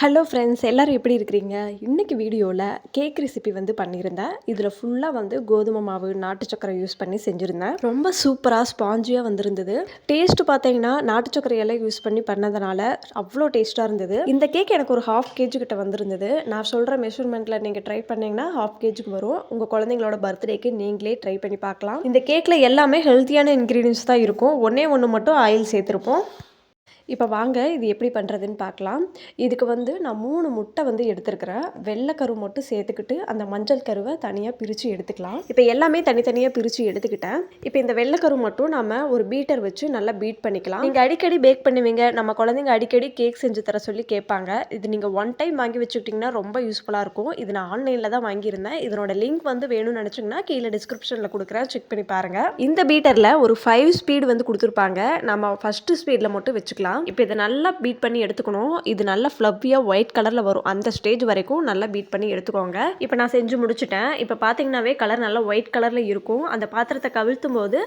Hello friends, எல்லோரும் எப்படி இருக்கிறீங்க? இன்றைக்கி வீடியோவில் கேக் ரெசிபி வந்து பண்ணியிருந்தேன். இதில் ஃபுல்லாக வந்து கோதுமை மாவு, நாட்டு சக்கரை யூஸ் பண்ணி செஞ்சுருந்தேன். ரொம்ப சூப்பராக ஸ்பாஞ்சியாக வந்திருந்தது. டேஸ்ட்டு பார்த்தீங்கன்னா நாட்டு சக்கரையெல்லாம் யூஸ் பண்ணி பண்ணதுனால அவ்வளோ டேஸ்ட்டாக இருந்தது. இந்த கேக் எனக்கு ஒரு 1/2 kg கிட்ட வந்திருந்தது. நான் சொல்கிற மெஷர்மெண்ட்டில் நீங்கள் ட்ரை பண்ணிங்கன்னா 1/2 kgக்கு வரும். உங்கள் குழந்தைங்களோட பர்த்டேக்கு நீங்களே ட்ரை பண்ணி பார்க்கலாம். இந்த கேக்கில் எல்லாமே ஹெல்த்தியான இன்க்ரீடியன்ஸ் தான் இருக்கும். ஒன்று மட்டும் ஆயில் சேர்த்துருப்போம். இப்போ வாங்க இது எப்படி பண்ணுறதுன்னு பார்க்கலாம். இதுக்கு வந்து நான் 3 முட்டை வந்து எடுத்துருக்கிறேன். வெள்ளை கரு மட்டும் சேர்த்துக்கிட்டு அந்த மஞ்சள் கருவை தனியாக பிரித்து எடுத்துக்கலாம். இப்போ எல்லாமே தனித்தனியாக பிரித்து எடுத்துக்கிட்டேன். இப்போ இந்த வெள்ளை கரு மட்டும் நம்ம ஒரு பீட்டர் வச்சு நல்லா பீட் பண்ணிக்கலாம். நீங்கள் அடிக்கடி பேக் பண்ணுவீங்க, நம்ம குழந்தைங்க அடிக்கடி கேக் செஞ்சு தர சொல்லி கேட்பாங்க. இது நீங்கள் ஒன் டைம் வாங்கி வச்சுக்கிட்டிங்கன்னா ரொம்ப யூஸ்ஃபுல்லாக இருக்கும். இது நான் ஆன்லைனில் தான் வாங்கியிருந்தேன். இதனோட லிங்க் வந்து வேணும்னு நினச்சிங்கன்னா கீழே டிஸ்கிரிப்ஷனில் கொடுக்குறேன், செக் பண்ணி பாருங்கள். இந்த பீட்டரில் ஒரு 5 ஸ்பீடு வந்து கொடுத்துருப்பாங்க. நம்ம ஃபஸ்ட்டு ஸ்பீடில் மட்டும் வச்சுக்கலாம். இப்போ இதை நல்லா பீட் பண்ணி எடுத்துக்கணும். இது நல்லா ஃப்ளஃபியாக ஒயிட் கலரில் வரும். அந்த ஸ்டேஜ் வரைக்கும் நல்லா பீட் பண்ணி எடுத்துக்கோங்க. இப்போ நான் செஞ்சு முடிச்சுட்டேன். இப்போ பார்த்தீங்கன்னாவே கலர் நல்லா ஒயிட் கலரில் இருக்கும். அந்த பாத்திரத்தை கவிழ்த்தும் போது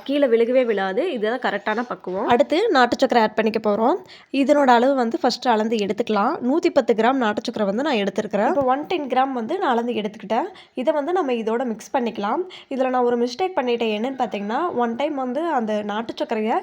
கீழே விழுகவே விழாது. இதுதான் கரெக்டான பக்குவம். அடுத்து நாட்டு சக்கரை ஆட் பண்ணிக்க போகிறோம். இதனோட அளவு வந்து ஃபஸ்ட்டு அளந்து எடுத்துக்கலாம். 110 கிராம் நாட்டு சக்கரை வந்து நான் எடுத்துருக்கிறேன். இப்போ 110 கிராம் வந்து நான் அளந்து எடுத்துக்கிட்டேன். இதை வந்து நம்ம இதோட மிக்ஸ் பண்ணிக்கலாம். இதில் நான் ஒரு மிஸ்டேக் பண்ணிட்டேன். என்னன்னு பார்த்தீங்கன்னா, ஒன் டைம் வந்து அந்த நாட்டு சக்கரையை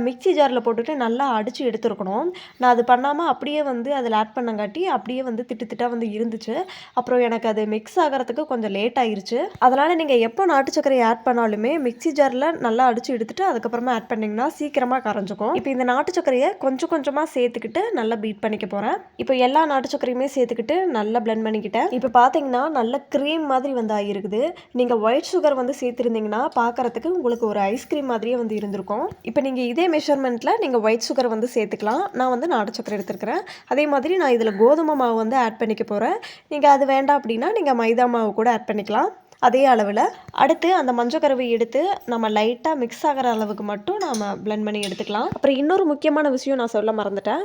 மிக்சி ஜாரில் போட்டுட்டு நல்லா அடித்து எடுத்துருக்கணும். நான் அது பண்ணாமல் அப்படியே வந்து அதில் ஆட் பண்ணங்காட்டி அப்படியே வந்து திட்டாக வந்து இருந்துச்சு. அப்புறம் எனக்கு அது மிக்ஸ் ஆகிறதுக்கு கொஞ்சம் லேட் ஆயிருச்சு. அதனால் நீங்கள் எப்போ நாட்டு சக்கரை ஆட் பண்ணாலுமே மிக்சி ஜாரில் நல்லா அடித்து எடுத்துட்டு அதுக்கப்புறமா ஆட் பண்ணிங்கன்னா சீக்கிரமாக கரைஞ்சிக்கும். இப்போ இந்த நாட்டு சக்கரையை கொஞ்சம் கொஞ்சமாக சேர்த்துக்கிட்டு நல்லா பீட் பண்ணிக்க போகிறேன். இப்போ எல்லா நாட்டு சக்கரையுமே சேர்த்துக்கிட்டு நல்லா பிளெண்ட் பண்ணிக்கிட்டேன். இப்போ பார்த்தீங்கன்னா நல்ல க்ரீம் மாதிரி வந்து ஆகிருக்குது. நீங்கள் ஒயிட் சுகர் வந்து சேர்த்துருந்தீங்கன்னா பார்க்குறதுக்கு உங்களுக்கு ஒரு ஐஸ்கிரீம் மாதிரியே வந்து இருந்திருக்கும். இப்போ நீங்கள் இதே மெஷர்மெண்ட்டில் நீங்கள் ஒயிட் சுகர் வந்து சேர்த்துக்கலாம். நான் வந்து நாட்டு சக்கரை எடுத்துருக்கிறேன். அதே மாதிரி நான் இதில் கோதுமை மாவு வந்து ஆட் பண்ணிக்க போகிறேன். நீங்கள் அது வேண்டாம் அப்படின்னா நீங்கள் மைதா மாவு கூட ஆட் பண்ணிக்கலாம் அதே அளவில். அடுத்து அந்த மஞ்சள் கருவை எடுத்து நம்ம லைட்டாக மிக்ஸ் ஆகிற அளவுக்கு மட்டும் நம்ம பிளெண்ட் பண்ணி எடுத்துக்கலாம். அப்புறம் இன்னொரு முக்கியமான விஷயம் நான் சொல்ல மறந்துட்டேன்.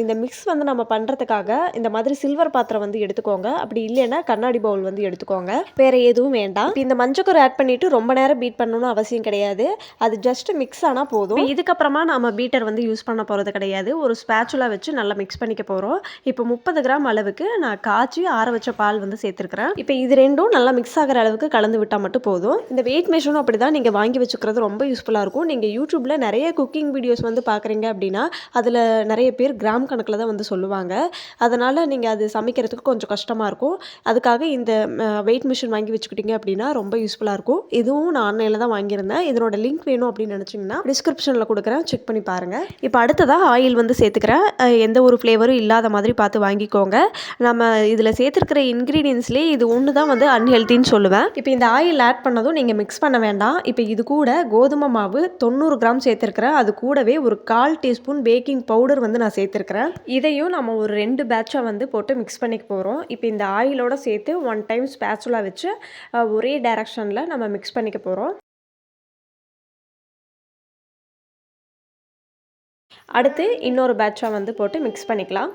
இந்த மிக்ஸ் வந்து நம்ம பண்ணுறதுக்காக இந்த மாதிரி சில்வர் பாத்திரம் வந்து எடுத்துக்கோங்க. அப்படி இல்லைன்னா கண்ணாடி பவுல் வந்து எடுத்துக்கோங்க. வேறு எதுவும் வேண்டாம். இந்த மஞ்சள் கரு ஆட் பண்ணிவிட்டு ரொம்ப நேரம் பீட் பண்ணணும்னு அவசியம் கிடையாது. அது ஜஸ்ட் மிக்ஸ் ஆனால் போதும். இதுக்கப்புறமா நம்ம பீட்டர் வந்து யூஸ் பண்ண போகிறது கிடையாது. ஒரு ஸ்பேச்சுலா வச்சு நல்லா மிக்ஸ் பண்ணிக்க போகிறோம். இப்போ 30 கிராம் அளவுக்கு நான் காய்ச்சி ஆற வச்ச பால் வந்து சேர்த்துருக்கிறேன். இப்போ இது ரெண்டும் நல்லா மிக்ஸ் ஆகிற அளவுக்கு கலந்து விட்டால் மட்டும் போதும். இந்த வெயிட் மெஷரும் அப்படி தான் நீங்கள் வாங்கி வச்சுக்கிறது ரொம்ப யூஸ்ஃபுல்லாக இருக்கும். நீங்கள் யூடியூப்பில் நிறைய குக்கிங் வீடியோஸ் வந்து பார்க்குறீங்க அப்படின்னா அதில் நிறைய பேர் கிராம் கணக்கில் தான் வந்து சொல்லுவாங்க. அதனால் நீங்கள் அது சமைக்கிறதுக்கு கொஞ்சம் கஷ்டமாக இருக்கும். அதுக்காக இந்த வெயிட் மிஷின் வாங்கி வச்சுக்கிட்டீங்க அப்படின்னா ரொம்ப யூஸ்ஃபுல்லாக இருக்கும். இதுவும் நான் ஆன்லைனில் தான் வாங்கியிருந்தேன். இதனோட லிங்க் வேணும் அப்படின்னு நினச்சிங்கன்னா டிஸ்கிரிப்ஷனில் கொடுக்குறேன், செக் பண்ணி பாருங்கள். இப்போ அடுத்ததாக ஆயில் வந்து சேர்த்துக்கிறேன். எந்த ஒரு ஃப்ளேவரும் இல்லாத மாதிரி பார்த்து வாங்கிக்கோங்க. நம்ம இதில் சேர்த்துருக்கிற இன்க்ரீடியன்ஸ்லேயே இது ஒன்று தான் வந்து அன்ஹெல்த்தின்னு சொல்லுவேன். இப்போ இந்த ஆயில் ஆட் பண்ணதும் நீங்கள் மிக்ஸ் பண்ண வேண்டாம். இப்போ இது கூட கோதுமை மாவு 90 கிராம் சேர்த்துருக்கிறேன். அது கூடவே ஒரு 1/4 டீஸ்பூன் பேக்கிங் பவுடர் வந்து நான் சேர்த்துருக்கிறேன். இதையும் நம்ம ஒரு 2 பேட்சாக வந்து போட்டு மிக்ஸ் பண்ணிக்க போகிறோம். இப்போ இந்த ஆயிலோட சேர்த்து 1 டைம் ஸ்பேச்சுலா வச்சு ஒரே டைரக்ஷனில் நம்ம மிக்ஸ் பண்ணிக்க போகிறோம். அடுத்து இன்னொரு பேட்சாக வந்து போட்டு மிக்ஸ் பண்ணிக்கலாம்.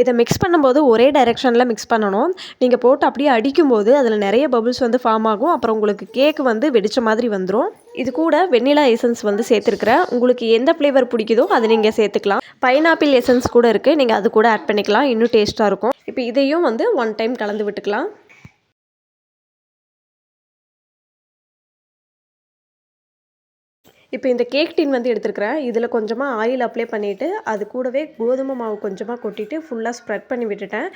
இதை மிக்ஸ் பண்ணும்போது ஒரே டைரெக்ஷனில் மிக்ஸ் பண்ணணும். நீங்கள் போட்டு அப்படியே அடிக்கும்போது அதில் நிறைய பபுள்ஸ் வந்து ஃபார்ம் ஆகும். அப்புறம் உங்களுக்கு கேக் வந்து வெடித்த மாதிரி வந்துடும். இது கூட வெண்ணிலா எசன்ஸ் வந்து சேர்த்துருக்குறேன். உங்களுக்கு எந்த ஃப்ளேவர் பிடிக்குதோ அதை நீங்கள் சேர்த்துக்கலாம். பைனாப்பிள் எசன்ஸ் கூட இருக்குது, நீங்கள் அது கூட ஆட் பண்ணிக்கலாம், இன்னும் டேஸ்ட்டாக இருக்கும். இப்போ இதையும் வந்து 1 டைம் கலந்து விட்டுக்கலாம். இப்போ இந்த கேக் டின் வந்து எடுத்துருக்கிறேன். இதில் கொஞ்சமாக ஆயில் அப்ளை பண்ணிவிட்டு அது கூடவே கோதுமை மாவு கொஞ்சமாக கொட்டிட்டு ஃபுல்லாக ஸ்ப்ரெட் பண்ணி விட்டுட்டேன்.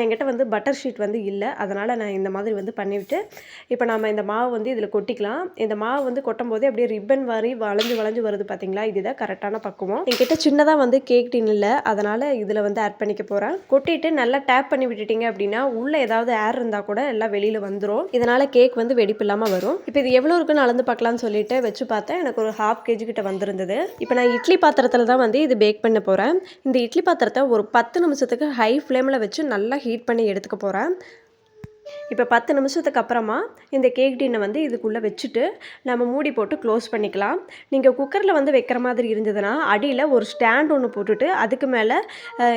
என்கிட்ட வந்து பட்டர் ஷீட் வந்து இல்லை, அதனால் நான் இந்த மாதிரி வந்து பண்ணிவிட்டு இப்போ நம்ம இந்த மாவு வந்து இதில் கொட்டிக்கலாம். இந்த மாவு வந்து கொட்டும் போதே அப்படியே ரிப்பன் மாதிரி வளைஞ்சு வருது பார்த்தீங்களா? இதுதான் கரெக்டான பக்குவம். என்கிட்ட சின்னதாக வந்து கேக் டின் இல்லை, அதனால் இதில் வந்து ஆட் பண்ணிக்க போகிறேன். கொட்டிட்டு நல்லா டேப் பண்ணி விட்டுட்டிங்க அப்படின்னா உள்ளே ஏதாவது ஏர் இருந்தால் கூட எல்லாம் வெளியில் வந்துடும். இதனால் கேக் வந்து வெடிப்பு இல்லாமல் வரும். இப்போ இது எவ்வளோ இருக்குன்னு அளந்து பார்க்கலான்னு சொல்லிட்டு வச்சு பார்த்தேன். எனக்கு ஒரு 1/2 kg கிட்ட வந்திருந்தது. இப்போ நான் இட்லி பாத்திரத்தில் தான் வந்து இது பேக் பண்ண போகிறேன். இந்த இட்லி பாத்திரத்தை ஒரு 10 நிமிஷத்துக்கு ஹை ஃப்ளேமில் வச்சு நல்லா ஹீட் பண்ணி எடுத்துக்க போகிறேன். இப்போ 10 நிமிஷத்துக்கு அப்புறமா இந்த கேக் டின்னை வந்து இதுக்குள்ளே வச்சுட்டு நம்ம மூடி போட்டு க்ளோஸ் பண்ணிக்கலாம். நீங்கள் குக்கரில் வந்து வைக்கிற மாதிரி இருந்ததுன்னா அடியில் ஒரு ஸ்டாண்ட் ஒன்று போட்டுட்டு அதுக்கு மேலே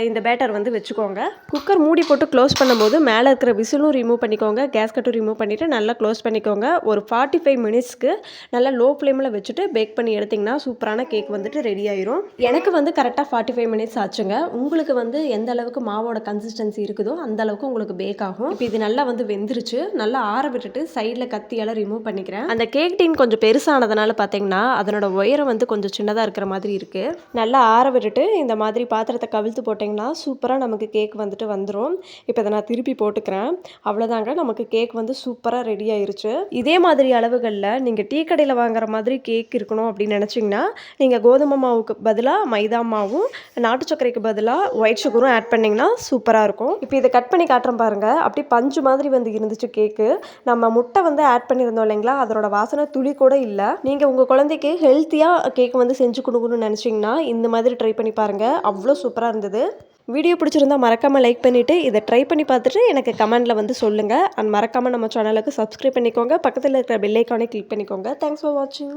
இந்த பேட்டர் வந்து வச்சுக்கோங்க. குக்கர் மூடி போட்டு க்ளோஸ் பண்ணும்போது மேலே இருக்கிற விசிலும் ரிமூவ் பண்ணிக்கோங்க, கேஸ்கட்டும் ரிமூவ் பண்ணிவிட்டு நல்லா க்ளோஸ் பண்ணிக்கோங்க. ஒரு 45 மினிட்ஸ்க்கு நல்லா லோ ஃப்ளேமில் வச்சுட்டு பேக் பண்ணி எடுத்திங்கன்னா சூப்பரான கேக் வந்துட்டு ரெடி ஆயிரும். எனக்கு வந்து கரெக்டாக 45 மினிட்ஸ் ஆச்சுங்க. உங்களுக்கு வந்து எந்த அளவுக்கு மாவோட கன்சிஸ்டன்சி இருக்குதோ அந்த அளவுக்கு உங்களுக்கு பேக் ஆகும். இப்போ இது நல்லா வந்து வெந்துருச்சு. நல்லா ஆற விட்டுட்டு சைடில் கத்தியால் ரிமூவ் பண்ணிக்கிறேன். அந்த கேக் டின் கொஞ்சம் பெருசானதுனால பார்த்தீங்கன்னா அதனோட உயரம் வந்து கொஞ்சம் சின்னதாக இருக்கிற மாதிரி இருக்குது. நல்லா ஆற விட்டுட்டு இந்த மாதிரி பாத்திரத்தை கவிழ்த்து போட்டிங்கன்னா சூப்பராக நமக்கு கேக் வந்துட்டு வந்துடும். இப்போ இதை நான் திருப்பி போட்டுக்கிறேன். அவ்வளோதாங்க, நமக்கு கேக் வந்து சூப்பராக ரெடி ஆயிருச்சு. இதே மாதிரி அளவுகளில் நீங்கள் டீ கடையில் வாங்குற மாதிரி கேக் இருக்கணும் அப்படின்னு நினச்சிங்கன்னா நீங்கள் கோதுமை மாவுக்கு பதிலாக மைதா மாவும் நாட்டு சர்க்கரைக்கு பதிலாக ஒயிட் சுகரும் ஆட் பண்ணிங்கன்னா சூப்பராக இருக்கும். இப்போ இதை கட் பண்ணி காட்டுறேன் பாருங்கள். அப்படி பஞ்சு மாதிரி வந்து இருந்துச்சு கேக்கு. நம்ம முட்டை வந்து ஆட் பண்ணியிருந்தோம் இல்லைங்களா, அதனோட வாசனை துளி கூட இல்லை. நீங்கள் உங்கள் குழந்தைக்கு ஹெல்த்தியாக கேக் வந்து செஞ்சு கொடுக்கணும்னு நினச்சிங்கன்னா இந்த மாதிரி ட்ரை பண்ணி பாருங்கள். அவ்வளோ சூப்பராக இருந்தது. வீடியோ பிடிச்சிருந்தா மறக்காமல் லைக் பண்ணிவிட்டு இதை ட்ரை பண்ணி பார்த்துட்டு எனக்கு கமெண்டில் வந்து சொல்லுங்கள். அண்ட் மறக்காமல் நம்ம சேனலுக்கு சப்ஸ்கிரைப் பண்ணிக்கோங்க. பக்கத்தில் இருக்கிற பெல் ஐக்கானை கிளிக் பண்ணிக்கோங்க. தேங்க்ஸ் ஃபார் வாட்சிங்.